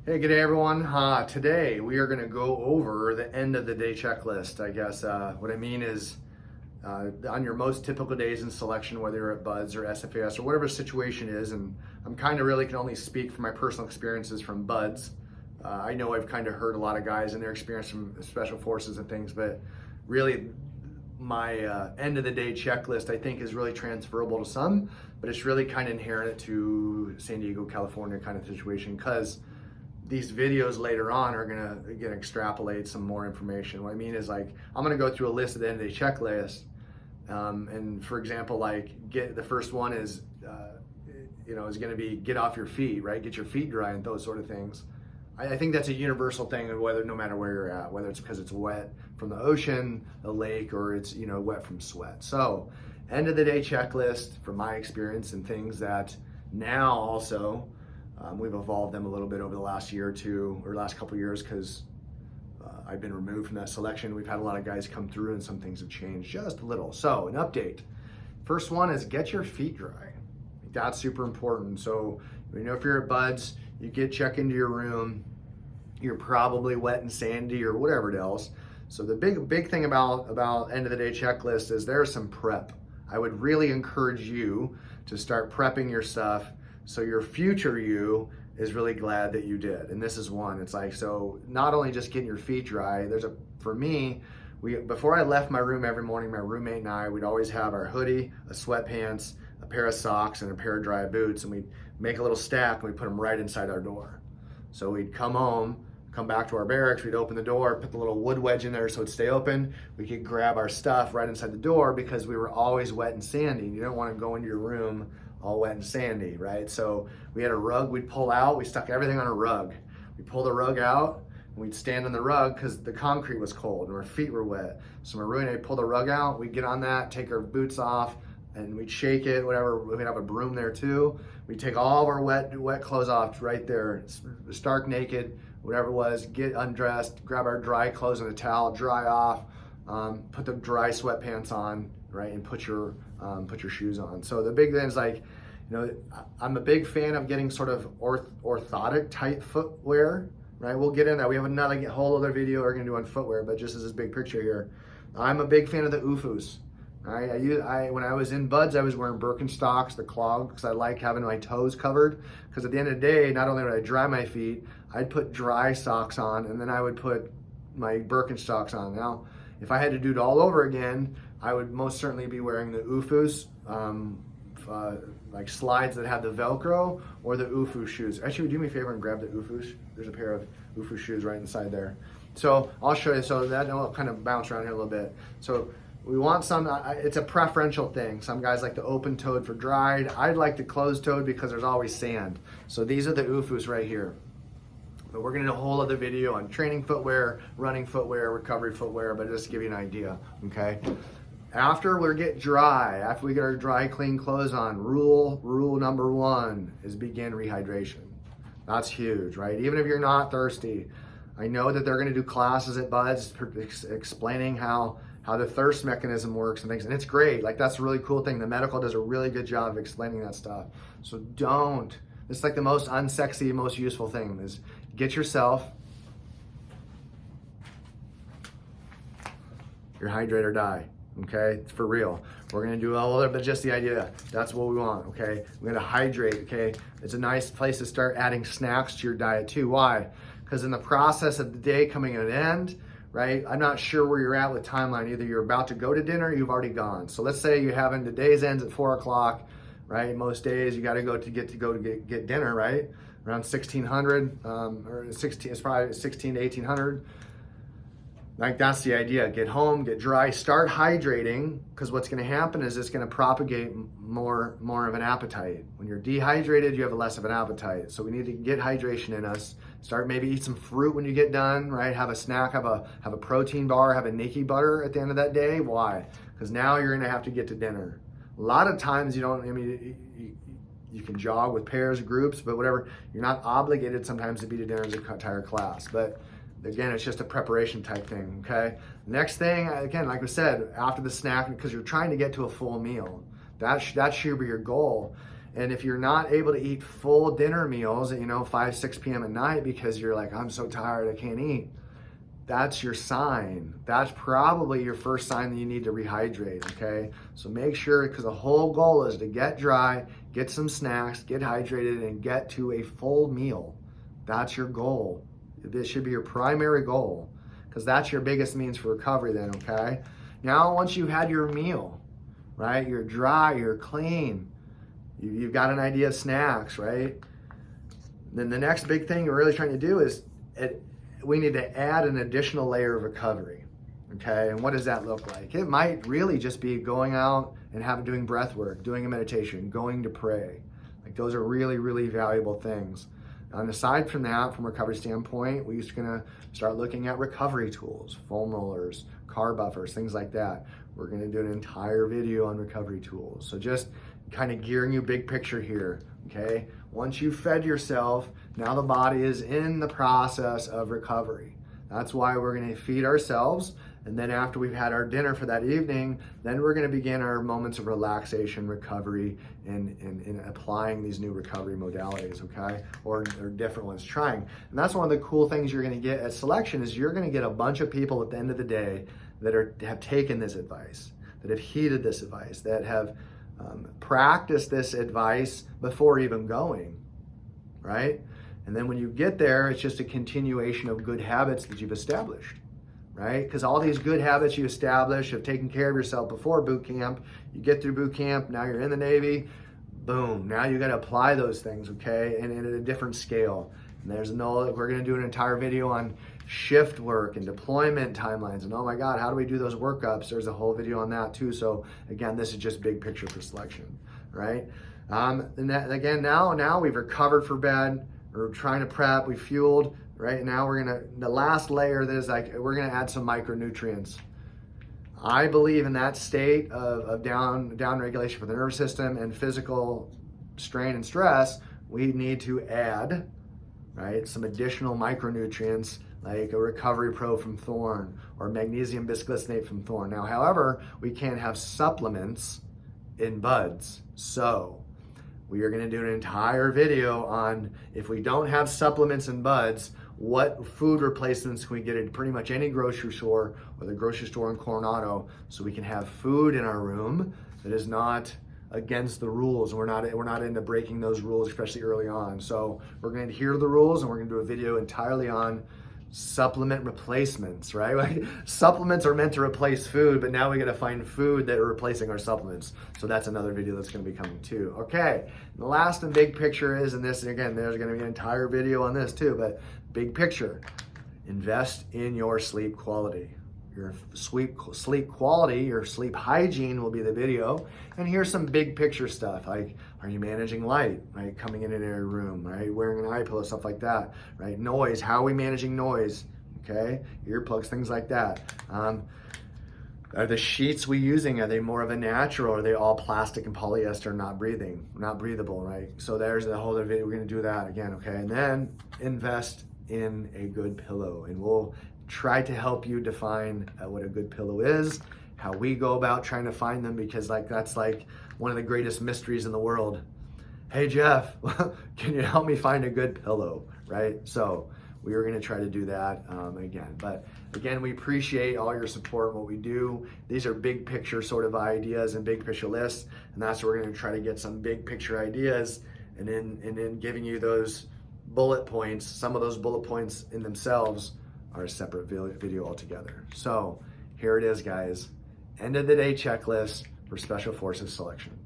Hey, good day everyone. Today we are going to go over the end of the day checklist. I guess what I mean is on your most typical days in selection, whether you're at BUDS or SFAS or whatever situation is, and I'm kind of really can only speak from my personal experiences from BUDS. I know I've kind of heard a lot of guys and their experience from special forces and things, but really my end of the day checklist I think is really transferable to some, but it's really kind of inherent to San Diego, California kind of situation, because these videos later on are gonna again extrapolate some more information. What I mean is, like, I'm gonna go through a list of the end of the checklist, and for example, like the first one is is gonna be get off your feet, right? Get your feet dry and those sort of things. I think that's a universal thing, whether no matter where you're at, whether it's because it's wet from the ocean, a lake, or it's wet from sweat. So end of the day checklist from my experience and things that now also. We've evolved them a little bit over the last year or two, or last couple of years, because I've been removed from that selection. We've had a lot of guys come through and some things have changed just a little. So an update. First one is get your feet dry. That's super important. So if you're at BUDS, you check into your room, you're probably wet and sandy or whatever else. So the big thing about end of the day checklist is there's some prep. I would really encourage you to start prepping your stuff, so your future you is really glad that you did. And this is one. It's like, so not only just getting your feet dry, for me, before I left my room every morning, my roommate and I, we'd always have our hoodie, a sweatpants, a pair of socks, and a pair of dry boots, and we'd make a little stack and we'd put them right inside our door. So we'd come home, come back to our barracks, we'd open the door, put the little wood wedge in there so it'd stay open. We could grab our stuff right inside the door because we were always wet and sandy. You don't want to go into your room all wet and sandy, right? So we had a rug we'd pull out, we stuck everything on a rug. We pulled the rug out, and we'd stand on the rug because the concrete was cold and our feet were wet. So my roommate would pull the rug out, we'd get on that, take our boots off, and we'd shake it, whatever. We'd have a broom there too. We'd take all of our wet clothes off right there, stark naked, whatever it was, get undressed, grab our dry clothes and a towel, dry off, put the dry sweatpants on, right, and put your shoes on. So the big thing is, like, I'm a big fan of getting sort of orthotic type footwear, right? We'll get in that. We have another whole other video we're gonna do on footwear, but just as this big picture here, I'm a big fan of the UFUs. Right? When I was in BUDS, I was wearing Birkenstocks, the clog, because I like having my toes covered. Because at the end of the day, not only would I dry my feet, I'd put dry socks on, and then I would put my Birkenstocks on. Now, if I had to do it all over again, I would most certainly be wearing the UFUs, like slides that have the Velcro, or the UFU shoes. Actually, would you do me a favor and grab the UFUs? There's a pair of UFU shoes right inside there. So I'll show you. So that I'll kind of bounce around here a little bit. So we want some, it's a preferential thing. Some guys like the open-toed for dried. I'd like the closed-toed because there's always sand. So these are the UFUs right here. But we're gonna do a whole other video on training footwear, running footwear, recovery footwear, but just to give you an idea, okay? After we get dry, after we get our dry, clean clothes on, rule number one is begin rehydration. That's huge, right? Even if you're not thirsty. I know that they're gonna do classes at BUDS explaining how the thirst mechanism works and things, and it's great. Like, that's a really cool thing. The medical does a really good job of explaining that stuff. So it's like the most unsexy, most useful thing is get yourself your hydrate or die, okay? It's for real. We're gonna do all of it, but just the idea, that's what we want, okay? We're gonna hydrate, okay? It's a nice place to start adding snacks to your diet too. Why? Because in the process of the day coming to an end, right? I'm not sure where you're at with timeline. Either you're about to go to dinner or you've already gone. So let's say you're having the day's ends at 4 o'clock, right? Most days you got to get dinner, right? Around 1600 or 16, it's probably 16 to 1800. Like, that's the idea. Get home, get dry, start hydrating, because what's going to happen is it's going to propagate more of an appetite. When you're dehydrated, you have less of an appetite. So we need to get hydration in us. Start, maybe eat some fruit when you get done, right? Have a snack, have a protein bar, have a Nikki butter at the end of that day. Why? Because now you're going to have to get to dinner. A lot of times you can jog with pairs, groups, but whatever. You're not obligated sometimes to be to dinner as an entire class. But again, it's just a preparation type thing, okay? Next thing, again, like I said, after the snack, because you're trying to get to a full meal. That should be your goal. And if you're not able to eat full dinner meals at, 5, 6 p.m. at night because you're like, I'm so tired, I can't eat, that's your sign. That's probably your first sign that you need to rehydrate, okay? So make sure, because the whole goal is to get dry, get some snacks, get hydrated, and get to a full meal. That's your goal. This should be your primary goal, because that's your biggest means for recovery then, okay? Now, once you've had your meal, right? You're dry, you're clean, you've got an idea of snacks, right? Then the next big thing we're really trying to do is we need to add an additional layer of recovery, okay? And what does that look like? It might really just be going out and doing breath work, doing a meditation, going to pray. Like those are really, really valuable things. And aside from that, from a recovery standpoint, we're just gonna start looking at recovery tools, foam rollers, carb buffers, things like that. We're gonna do an entire video on recovery tools. So just kind of gearing you big picture here, okay? Once you've fed yourself, now the body is in the process of recovery. That's why we're gonna feed ourselves, and then after we've had our dinner for that evening, then we're gonna begin our moments of relaxation, recovery, and applying these new recovery modalities, okay? Or different ones, trying. And that's one of the cool things you're gonna get at Selection is you're gonna get a bunch of people at the end of the day that have taken this advice, that have heeded this advice, that have practiced this advice before even going, right? And then when you get there, it's just a continuation of good habits that you've established, right? Because all these good habits you establish of taking care of yourself before boot camp, you get through boot camp, now you're in the Navy, boom, now you got to apply those things, okay? And at a different scale. And we're going to do an entire video on shift work and deployment timelines. And oh my God, how do we do those workups? There's a whole video on that too. So again, this is just big picture for Selection, right? And that, again, now we've recovered for bed. We're trying to prep, we fueled, right? Now the last layer that is like, we're gonna add some micronutrients. I believe in that state of down regulation for the nervous system and physical strain and stress, we need to add, right, some additional micronutrients like a Recovery Pro from Thorne or magnesium bisglycinate from Thorne. Now, however, we can't have supplements in buds. So we are going to do an entire video on if we don't have supplements in buds, what food replacements can we get at pretty much any grocery store or the grocery store in Coronado so we can have food in our room that is not against the rules. We're not into breaking those rules, especially early on. So we're going to adhere to the rules and we're going to do a video entirely on supplement replacements, right? Like supplements are meant to replace food, but now we got to find food that are replacing our supplements. So that's another video that's going to be coming too. Okay, and the last and big picture is, and this again, there's going to be an entire video on this too, but big picture, invest in your sleep quality. Your sleep quality, your sleep hygiene will be the video. And here's some big picture stuff, like are you managing light, right? Coming in your room, right? Wearing an eye pillow, stuff like that, right? Noise, how are we managing noise? Okay, earplugs, things like that. Are the sheets we using, are they more of a natural? Or are they all plastic and polyester, not breathable, right? So there's the whole video, we're gonna do that again, okay? And then invest in a good pillow, and we'll try to help you define what a good pillow is, how we go about trying to find them, because that's one of the greatest mysteries in the world. Hey Jeff, can you help me find a good pillow, right? So we are going to try to do that again. But again, we appreciate all your support in what we do. These are big picture sort of ideas and big picture lists, and that's where we're going to try to get some big picture ideas, and then giving you those bullet points. Some of those bullet points in themselves are a separate video altogether. So here it is, guys. End of the day checklist for Special Forces Selection.